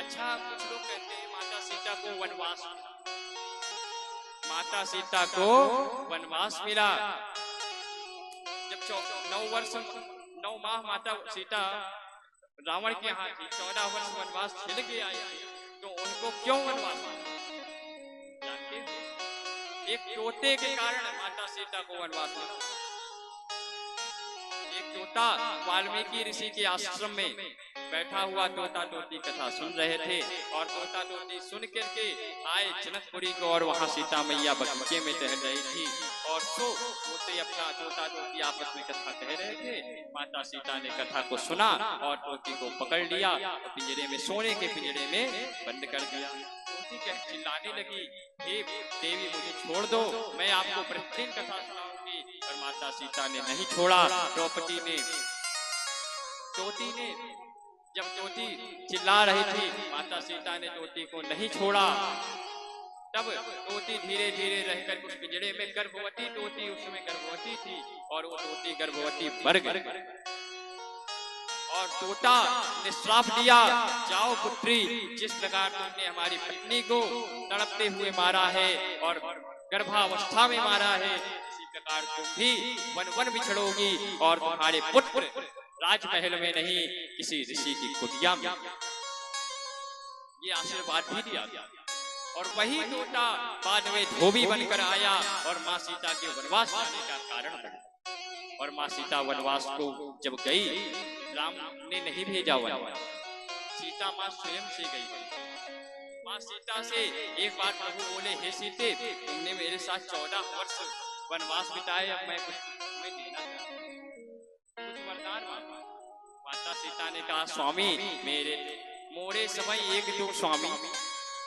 अच्छा, कुछ लोग कहते हैं माता सीता को वनवास मिला। माता सीता को वनवास मिला। जब 9 माह माता सीता रावण के यहाँ थी, 14 वर्ष वनवास झेल के आई, तो उनको क्यों वनवास मिला जानते हैं? एक तोते के कारण माता सीता को वनवास मिला। एक तोता वाल्मीकि ऋषि के आश्रम में बैठा हुआ तोता तोती कथा सुन रहे थे, और तोता तोती सुन करके आए जनकपुरी को, और वहां सीता मैया बगीचे में टहल रही थी, और तोते अपना तोता तोती आपस में कथा कह रहे थे। माता सीता ने कथा को सुना और तोती को पकड़ लिया, पिंजरे में, सोने के पिंजरे में बंद कर दिया। तोती चिल्लाने लगी, हे देवी मुझे छोड़ दो, मैं आपको प्रतिदिन कथा सुनाऊंगी। पर माता सीता ने नहीं छोड़ा। द्रौपदी ने, तोती ने, जब तोती चिल्ला रही थी, माता सीता ने तोती को नहीं छोड़ा। तब तोती धीरे धीरे रहकर उस पिंजरे में, गर्भवती तोती उस समय गर्भवती थी, और वो तोती गर्भवती मर गई। और तोता ने श्राप दिया, जाओ पुत्री, जिस प्रकार तुमने हमारी पत्नी को तड़पते हुए मारा है और गर्भावस्था में मारा है, इसी प्रकार तुम भी वन वन बिछड़ोगी, और तुम्हारे पुत्र राजमहल में नहीं, किसी ऋषि की कुटिया में। ये आशीर्वाद भी दिया गया। और वही तोता बाद में धोबी बनकर आया और माँ सीता के वनवास जाने का कारण बना। और माँ सीता वनवास को जब गई, राम ने नहीं भेजा वनवास, सीता माँ स्वयं से गई। माँ सीता से एक बार प्रभु बोले, हे सीते, तुमने मेरे साथ 14 वर्ष वनवास बिताए, अब मैं तुम्हें देना चाहता हूं, कुछ वरदान मांगा। माता सीता ने कहा, स्वामी, मेरे मोरे समय एक तुम स्वामी,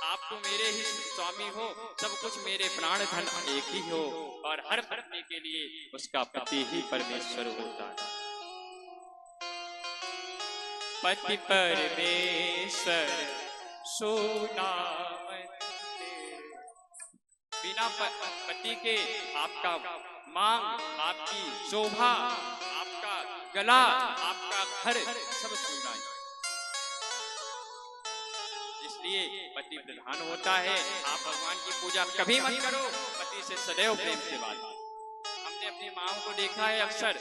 आप तो मेरे ही स्वामी हो, सब कुछ मेरे प्राण धन एक ही हो, और हर पत्नी के लिए उसका पति ही परमेश्वर होता है। पति परमेश्वर सोना बिना पति के आपका मांग, आपकी शोभा, आपका गला, आपका घर सब सूना है। इसलिए पति प्रधान होता है। आप भगवान की पूजा कभी मत करो, पति से सदैव प्रेम से बात। हमने अपनी माओ को देखा है, अक्सर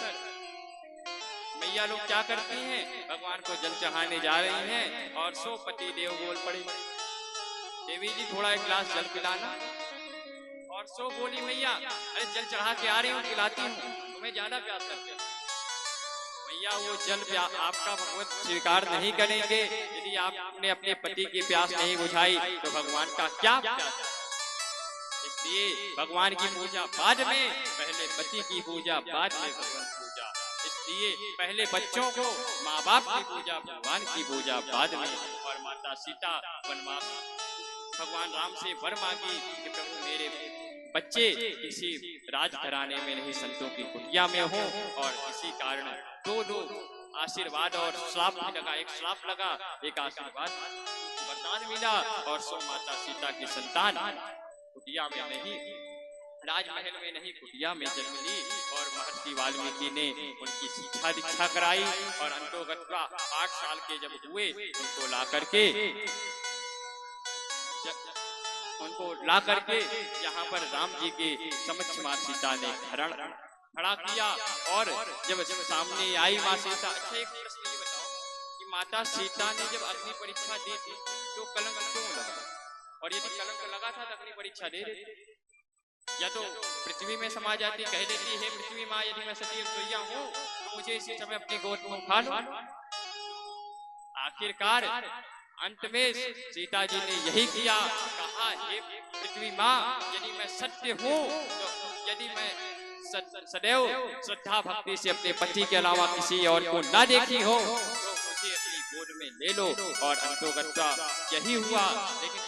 मैया लोग क्या करती हैं, भगवान को जल चढ़ाने जा रही हैं, और सो पति देव बोल पड़े, देवी जी थोड़ा एक गिलास जल पिलाना। और सो बोली मैया, अरे जल चढ़ा के आ रही हूँ, पिलाती हूँ, तुम्हें ज्यादा प्यास करते। मैया वो जल आपका भगवत स्वीकार नहीं करेंगे। यदि आपने अपने पति की प्यास नहीं बुझाई तो भगवान का क्या प्यास। इसलिए भगवान की पूजा बाद में, पहले पति की पूजा, बाद में भगवान पूजा। इसलिए पहले बच्चों को माँ बाप की पूजा, भगवान की पूजा बाद में। और माता सीता वनवास, भगवान राम से वर मांगी कि प्रभु मेरे बच्चे किसी राजघराने में नहीं, संतों की कुटिया में हो, और इसी कारण दो आशीर्वाद और श्राप भी लगा। एक श्राप लगा, एक आशीर्वाद वरदान मिला, और सो माता सीता की संतान कुटिया में नहीं, राजमहल में नहीं, कुटिया में जन्म ली। और महर्षि वाल्मीकि ने उनकी शिक्षा दीक्षा कराई, और अंतोगत्वा 8 साल के जब हुए, उनको ला करके यहाँ पर राम जी के समक्ष माँ सीता ने खड़ा किया। और जब सामने आई माँ सीता, अच्छा एक प्रश्न ये बताओ कि माता सीता ने जब अग्नि परीक्षा दी थी तो कलंक क्यों लगा, और यदि कलंक लगा था तो अग्नि परीक्षा दे देती, या तो पृथ्वी में समा जाती, कह देती है पृथ्वी माँ, यदि मैं सती रसोइया हूँ तो मुझे इसी समय अपनी गोद में उठा लो। आखिरकार अंत में सीता जी ने यही किया, कहा, हे पृथ्वी माँ, यदि मैं सत्य हूँ, तो यदि मैं सदैव श्रद्धा भक्ति से अपने पति के अलावा किसी और को ना देखी हो, तो मुझे अपनी गोद में ले लो। और अंतोगत्वा यही हुआ। लेकिन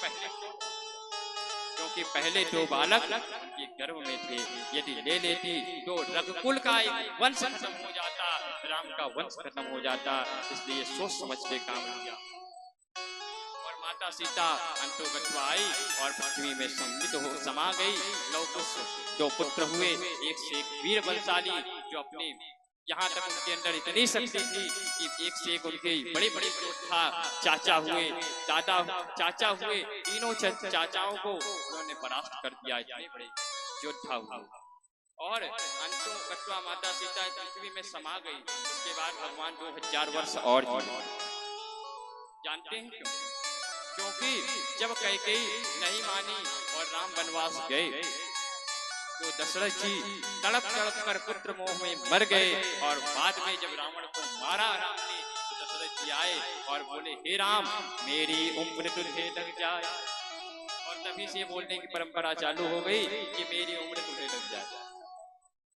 क्योंकि पहले 2 बालक उनके गर्भ में थे, यदि ले लेती तो रघुकुल का एक वंश खत्म हो जाता, राम का वंश खत्म हो जाता। इसलिए सोच समझ के काम किया। और माता सीता अंतोगत्वा आई और पृथ्वी में समा गई। लव कुश 2 पुत्र हुए, एक से एक वीर बलशाली, जो अपने यहाँ तक उनके अंदर इतनी शक्ति थी कि एक से एक उनके बड़े बड़े योद्धा, चाचा हुए, दादा, चाचा हुए, तीनों चाचाओं को उन्होंने परास्त कर दिया। इतने बड़े योद्धा हुए और अंतों कटवा माता सीता पृथ्वी में समा गई। उसके बाद भगवान 2000 वर्ष और जिए। जानते हैं क्यों? क्योंकि जब कैकेयी नहीं मानी और राम वनवास गए तो दशरथ जी तड़प तड़प कर पुत्र मोह में मर गए। और बाद में जब रावण को मारा राम ने तो दशरथ जी आए और बोले, हे राम, मेरी उम्र तुझे लग जाए। और तभी से बोलने की परंपरा चालू हो गई कि मेरी उम्र तुझे लग जाए।